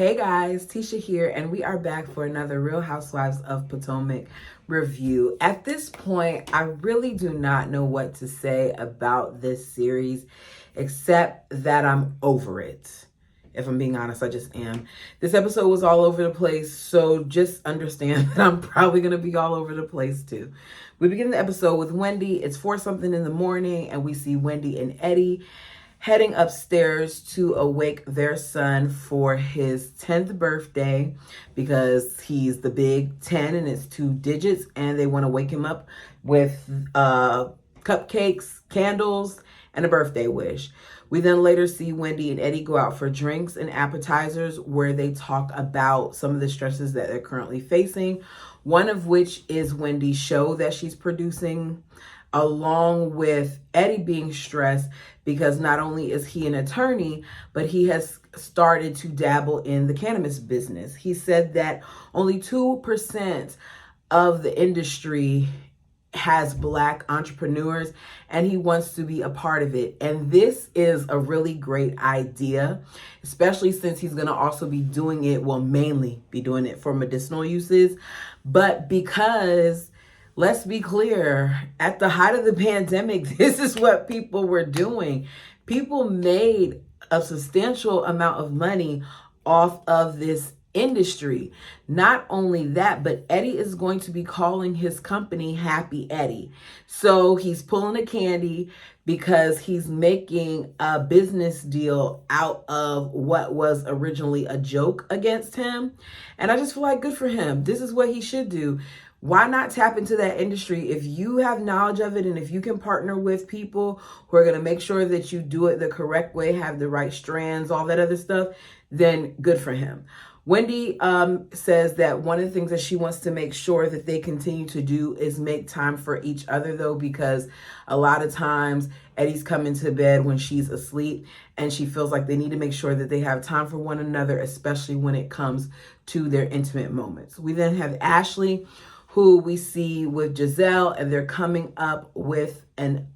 Hey guys, Tisha here, and we are back for another Real Housewives of Potomac review. At this point, I really do not know what to say about this series, except that I'm over it. If I'm being honest, I just am. This episode was all over the place, so just understand that I'm probably going to be all over the place too. We begin the episode with Wendy. It's 4 something in the morning, and we see Wendy and Eddie heading upstairs to awake their son for his 10th birthday because he's the big 10 and it's 2 digits, and they want to wake him up with cupcakes, candles, and a birthday wish. We then later see Wendy and Eddie go out for drinks and appetizers where they talk about some of the stresses that they're currently facing, one of which is Wendy's show that she's producing, along with Eddie being stressed because not only is he an attorney, but he has started to dabble in the cannabis business. He said that only 2% of the industry has Black entrepreneurs, and he wants to be a part of it. And this is a really great idea, especially since he's going to also be doing it, well, mainly be doing it for medicinal uses, but because let's be clear, at the height of the pandemic, this is what people were doing. People made a substantial amount of money off of this industry. Not only that, but Eddie is going to be calling his company Happy Eddie. So he's pulling a candy because he's making a business deal out of what was originally a joke against him. And I just feel like good for him. This is what he should do. Why not tap into that industry if you have knowledge of it, and if you can partner with people who are going to make sure that you do it the correct way, have the right strands, all that other stuff, then good for him. Wendy says that one of the things that she wants to make sure that they continue to do is make time for each other, though, because a lot of times Eddie's coming to bed when she's asleep, and she feels like they need to make sure that they have time for one another, especially when it comes to their intimate moments. We then have Ashley, who we see with Giselle, and they're coming up with an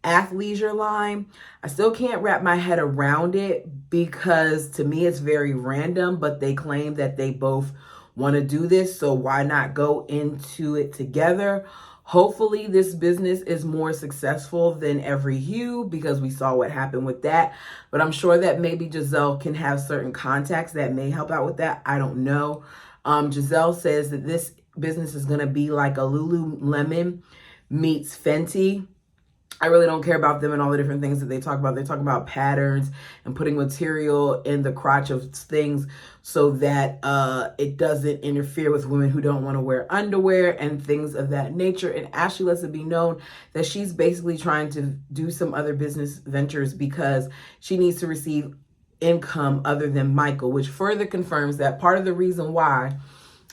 athleisure line. I still can't wrap my head around it because to me it's very random, but they claim that they both want to do this, so why not go into it together? Hopefully this business is more successful than Every Hue, because we saw what happened with that, but I'm sure that maybe Giselle can have certain contacts that may help out with that. I don't know. Giselle says that this business is going to be like a Lululemon meets Fenty. I really don't care about them and all the different things that they talk about. They talk about patterns and putting material in the crotch of things so that it doesn't interfere with women who don't want to wear underwear and things of that nature. And Ashley lets it be known that she's basically trying to do some other business ventures because she needs to receive income other than Michael, which further confirms that part of the reason why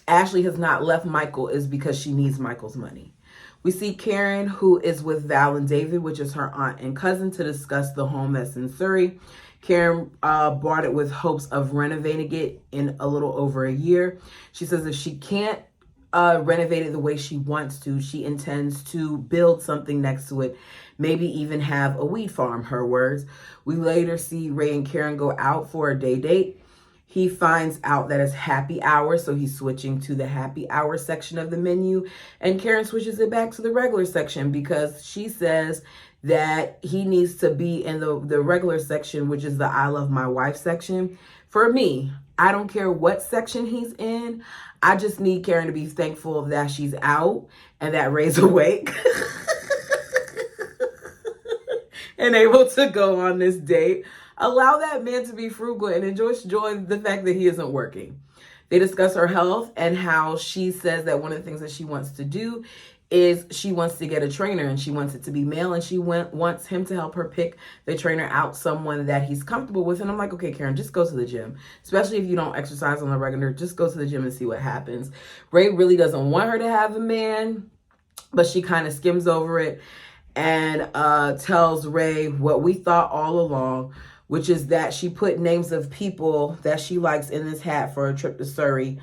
Ashley has not left Michael is because she needs Michael's money. We see Karen, who is with Val and David, which is her aunt and cousin, to discuss the home that's in Surrey. Karen bought it with hopes of renovating it in a little over a year. She says if she can't renovate it the way she wants to, she intends to build something next to it, maybe even have a weed farm, her words. We later see Ray and Karen go out for a day date. He finds out that it's happy hour, so he's switching to the happy hour section of the menu. And Karen switches it back to the regular section because she says that he needs to be in the regular section, which is the I Love My Wife section. For me, I don't care what section he's in. I just need Karen to be thankful that she's out and that Ray's awake and able to go on this date. Allow that man to be frugal and enjoy the fact that he isn't working. They discuss her health and how she says that one of the things that she wants to do is she wants to get a trainer, and she wants it to be male, and she wants him to help her pick the trainer out, someone that he's comfortable with. And I'm like, okay, Karen, just go to the gym. Especially if you don't exercise on the regular, just go to the gym and see what happens. Ray really doesn't want her to have a man, but she kind of skims over it and tells Ray what we thought all along, which is that she put names of people that she likes in this hat for a trip to Surrey.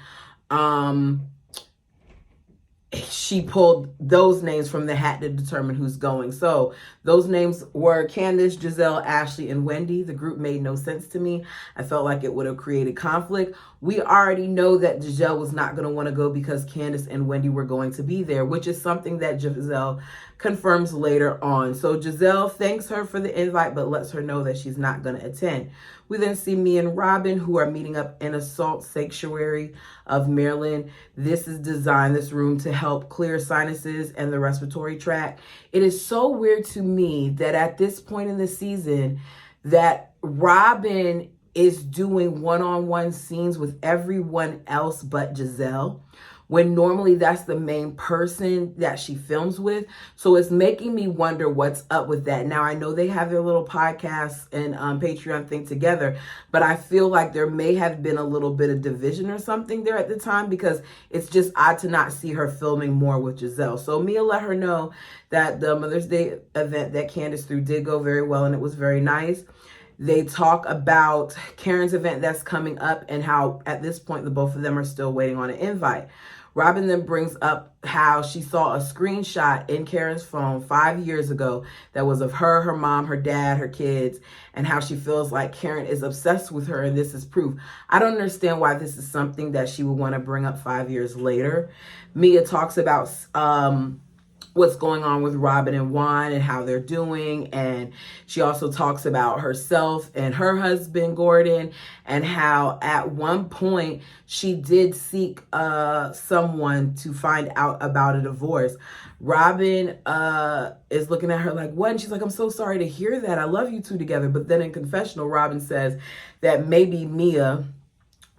she pulled those names from the hat to determine who's going. So those names were Candace, Giselle, Ashley, and Wendy. The group made no sense to me. I felt like it would have created conflict. We already know that Giselle was not going to want to go because Candace and Wendy were going to be there, which is something that Giselle confirms later on. So Giselle thanks her for the invite, but lets her know that she's not going to attend. We then see Mia and Robin, who are meeting up in a salt sanctuary of Maryland. This is designed, this room, to help clear sinuses and the respiratory tract. It is so weird to me that at this point in the season that Robin is doing one-on-one scenes with everyone else but Giselle, when normally that's the main person that she films with. So it's making me wonder what's up with that. Now, I know they have their little podcast and Patreon thing together, but I feel like there may have been a little bit of division or something there at the time, because it's just odd to not see her filming more with Giselle. So Mia let her know that the Mother's Day event that Candace threw did go very well, and it was very nice. They talk about Karen's event that's coming up and how at this point the both of them are still waiting on an invite. Robin then brings up how she saw a screenshot in Karen's phone 5 years ago that was of her, her mom, her dad, her kids, and how she feels like Karen is obsessed with her, and this is proof. I don't understand why this is something that she would want to bring up 5 years later. Mia talks about what's going on with Robin and Juan and how they're doing. And she also talks about herself and her husband, Gordon, and how at one point she did seek someone to find out about a divorce. Robin is looking at her like, what? And she's like, I'm so sorry to hear that. I love you two together. But then in confessional, Robin says that maybe Mia,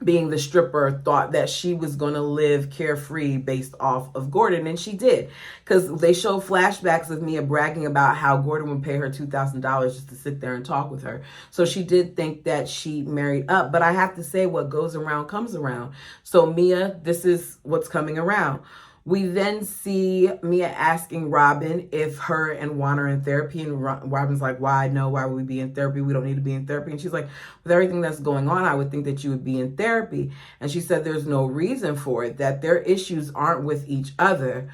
being the stripper, thought that she was going to live carefree based off of Gordon. And she did, because they show flashbacks of Mia bragging about how Gordon would pay her $2,000 just to sit there and talk with her. So she did think that she married up. But I have to say, what goes around comes around. So Mia, this is what's coming around. We then see Mia asking Robin if her and Juan are in therapy. And Robin's like, why? No, why would we be in therapy? We don't need to be in therapy. And she's like, with everything that's going on, I would think that you would be in therapy. And she said there's no reason for it, that their issues aren't with each other.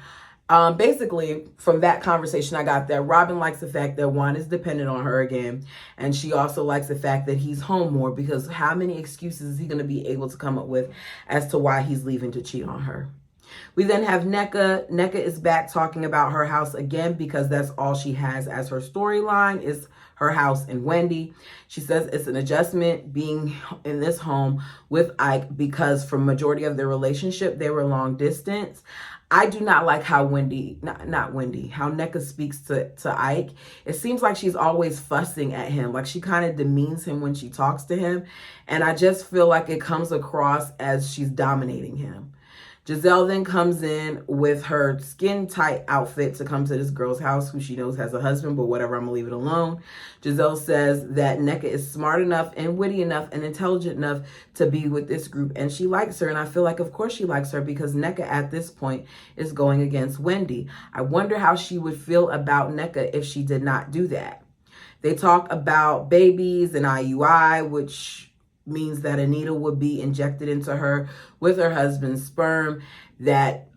Basically, from that conversation, I got that Robin likes the fact that Juan is dependent on her again. And she also likes the fact that he's home more, because how many excuses is he going to be able to come up with as to why he's leaving to cheat on her? We then have Nneka. Nneka is back talking about her house again, because that's all she has as her storyline is her house and Wendy. She says it's an adjustment being in this home with Ike, because for majority of their relationship, they were long distance. I do not like how how Nneka speaks to Ike. It seems like she's always fussing at him. Like she kind of demeans him when she talks to him. And I just feel like it comes across as she's dominating him. Giselle then comes in with her skin tight outfit to come to this girl's house who she knows has a husband, but whatever, I'm gonna leave it alone. Giselle says that Nneka is smart enough and witty enough and intelligent enough to be with this group, and she likes her. And I feel like, of course, she likes her, because Nneka at this point is going against Wendy. I wonder how she would feel about Nneka if she did not do that. They talk about babies and IUI, which means that Anita would be injected into her with her husband's sperm, that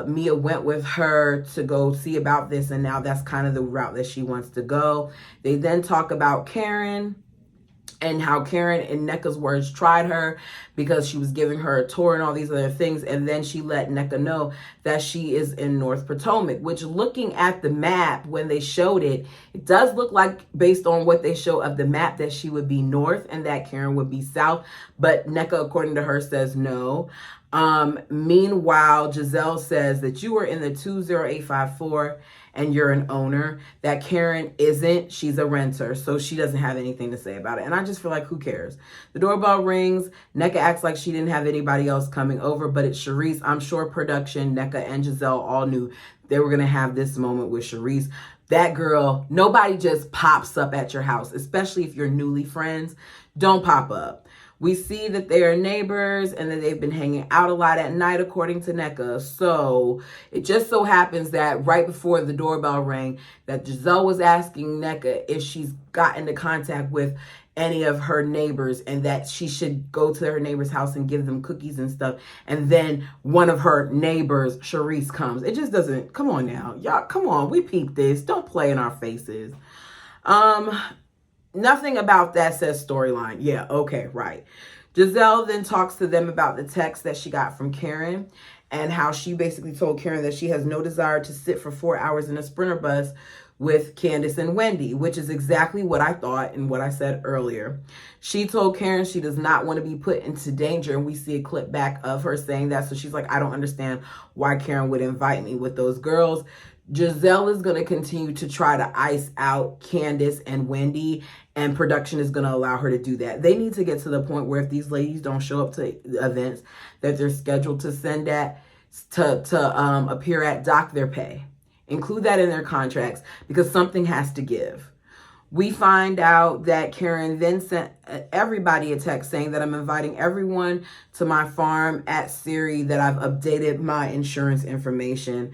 Mia went with her to go see about this, and now that's kind of the route that she wants to go. They then talk about Karen and how Karen, in Nneka's words, tried her because she was giving her a tour and all these other things. And then she let Nneka know that she is in North Potomac, which, looking at the map when they showed it, it does look like, based on what they show of the map, that she would be north and that Karen would be south. But Nneka, according to her, says no. Meanwhile, Giselle says that you were in the 20854 and you're an owner, that Karen isn't, she's a renter, so she doesn't have anything to say about it. And I just feel like, who cares? The doorbell rings. Nneka acts like she didn't have anybody else coming over, but it's Charisse. I'm sure production, Nneka and Giselle all knew they were going to have this moment with Charisse. That girl, nobody just pops up at your house, especially if you're newly friends. Don't pop up. We see that they are neighbors and that they've been hanging out a lot at night, according to Nneka. So it just so happens that right before the doorbell rang, that Giselle was asking Nneka if she's got into contact with any of her neighbors and that she should go to her neighbor's house and give them cookies and stuff. And then one of her neighbors, Sharice, comes. It just doesn't, come on now. Y'all, come on. We peeped this. Don't play in our faces. Nothing about that says storyline. Yeah, okay, right. Giselle then talks to them about the text that she got from Karen and how she basically told Karen that she has no desire to sit for 4 hours in a Sprinter bus with Candace and Wendy, which is exactly what I thought and what I said earlier. She told Karen she does not want to be put into danger, and we see a clip back of her saying that. So she's like, I don't understand why Karen would invite me with those girls. Giselle is going to continue to try to ice out Candace and Wendy, and production is going to allow her to do that. They need to get to the point where if these ladies don't show up to events that they're scheduled to send at, to appear at, dock their pay. Include that in their contracts because something has to give. We find out that Karen then sent everybody a text saying that I'm inviting everyone to my farm at Siri, that I've updated my insurance information.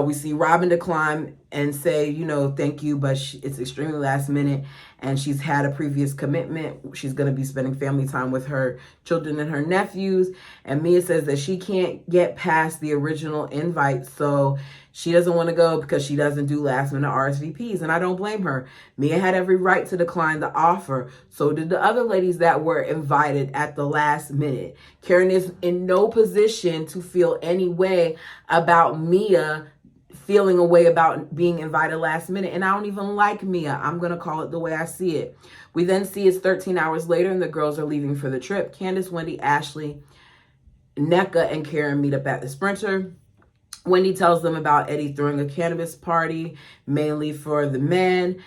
We see Robin decline and say, you know, thank you, but it's extremely last minute and she's had a previous commitment. She's going to be spending family time with her children and her nephews. And Mia says that she can't get past the original invite, so she doesn't want to go because she doesn't do last minute RSVPs. And I don't blame her. Mia had every right to decline the offer. So did the other ladies that were invited at the last minute. Karen is in no position to feel any way about Mia feeling a way about being invited last minute. And I don't even like Mia. I'm going to call it the way I see it. We then see it's 13 hours later and the girls are leaving for the trip. Candace, Wendy, Ashley, NECA, and Karen meet up at the Sprinter. Wendy tells them about Eddie throwing a cannabis party, mainly for the men.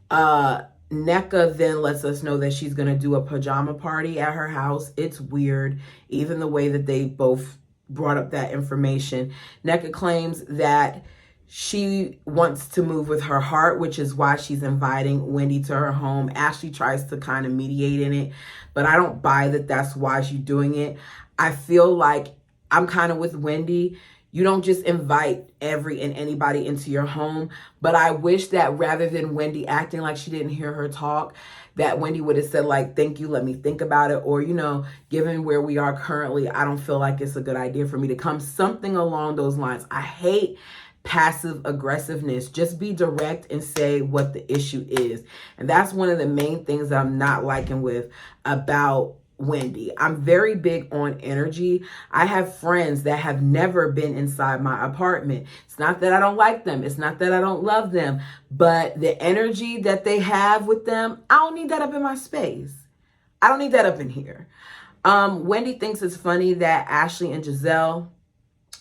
NECA then lets us know that she's going to do a pajama party at her house. It's weird, even the way that they both brought up that information. NECA claims that she wants to move with her heart, which is why she's inviting Wendy to her home. Ashley tries to kind of mediate in it, but I don't buy that that's why she's doing it. I feel like I'm kind of with Wendy. You don't just invite every and anybody into your home, but I wish that rather than Wendy acting like she didn't hear her talk, that Wendy would have said like, thank you, let me think about it. Or, you know, given where we are currently, I don't feel like it's a good idea for me to come. Something along those lines. I hate passive aggressiveness. Just be direct and say what the issue is. And that's one of the main things that I'm not liking with about Wendy. I'm very big on energy. I have friends that have never been inside my apartment. It's not that I don't like them. It's not that I don't love them, but the energy that they have with them, I don't need that up in my space. I don't need that up in here. Wendy thinks it's funny that Ashley and Giselle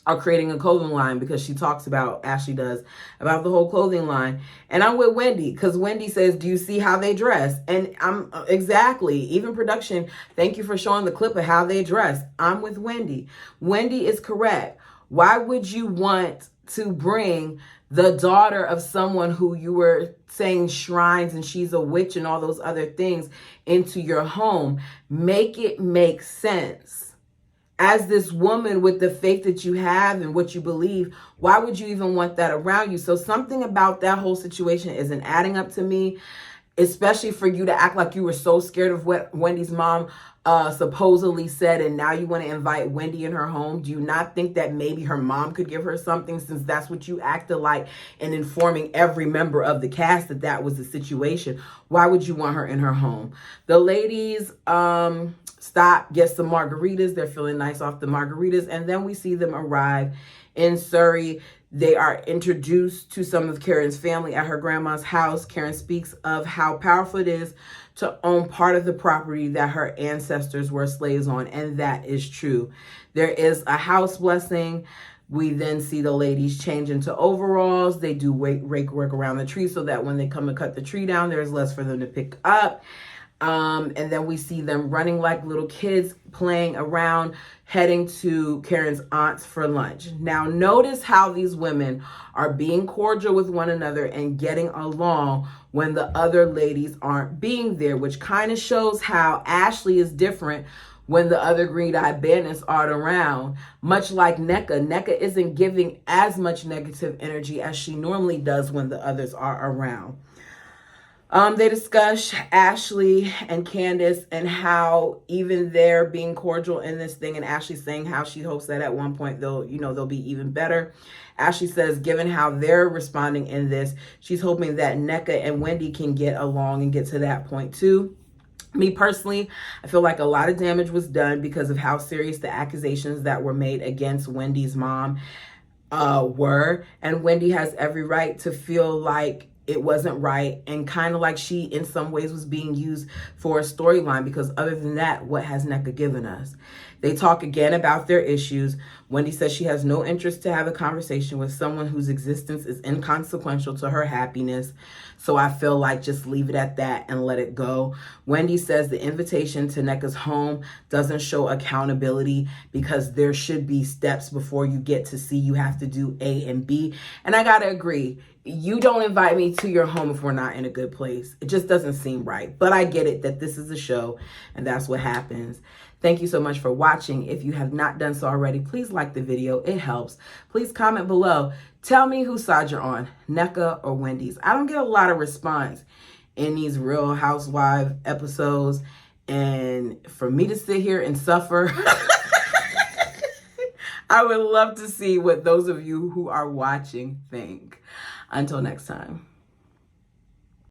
are creating a clothing line because she talks about, Ashley does, about the whole clothing line. And I'm with Wendy because Wendy says, do you see how they dress? And I'm exactly, even production, thank you for showing the clip of how they dress. I'm with Wendy. Wendy is correct. Why would you want to bring the daughter of someone who you were saying shrines and she's a witch and all those other things into your home? Make it make sense. As this woman with the faith that you have and what you believe, why would you even want that around you? So something about that whole situation isn't adding up to me, especially for you to act like you were so scared of what Wendy's mom supposedly said, and now you want to invite Wendy in her home. Do you not think that maybe her mom could give her something, since that's what you acted like in informing every member of the cast that that was the situation? Why would you want her in her home? The ladies stop, get some margaritas. They're feeling nice off the margaritas. And then we see them arrive in Surrey. They are introduced to some of Karen's family at her grandma's house. Karen speaks of how powerful it is to own part of the property that her ancestors were slaves on. And that is true. There is a house blessing. We then see the ladies change into overalls. They do rake work around the tree so that when they come and cut the tree down, there's less for them to pick up. And then we see them running like little kids, playing around, heading to Karen's aunt's for lunch. Now, notice how these women are being cordial with one another and getting along when the other ladies aren't being there, which kind of shows how Ashley is different when the other green-eyed bandits aren't around. Much like NECA. NECA isn't giving as much negative energy as she normally does when the others are around. They discuss Ashley and Candace and how even they're being cordial in this thing, and Ashley saying how she hopes that at one point they'll be even better. Ashley says, given how they're responding in this, she's hoping that Nneka and Wendy can get along and get to that point too. Me personally, I feel like a lot of damage was done because of how serious the accusations that were made against Wendy's mom were. And Wendy has every right to feel like it wasn't right, and kind of like she in some ways was being used for a storyline, because other than that, what has Nneka given us? They talk again about their issues. Wendy says she has no interest to have a conversation with someone whose existence is inconsequential to her happiness. So I feel like just leave it at that and let it go. Wendy says the invitation to Nneka's home doesn't show accountability, because there should be steps before you get to C. You have to do A and B. And I gotta agree. You don't invite me to your home if we're not in a good place. It just doesn't seem right. But I get it that this is a show and that's what happens. Thank you so much for watching. If you have not done so already, please like the video. It helps. Please comment below. Tell me whose side you're on, Nneka or Wendy's. I don't get a lot of response in these Real Housewives episodes. And for me to sit here and suffer, I would love to see what those of you who are watching think. Until next time.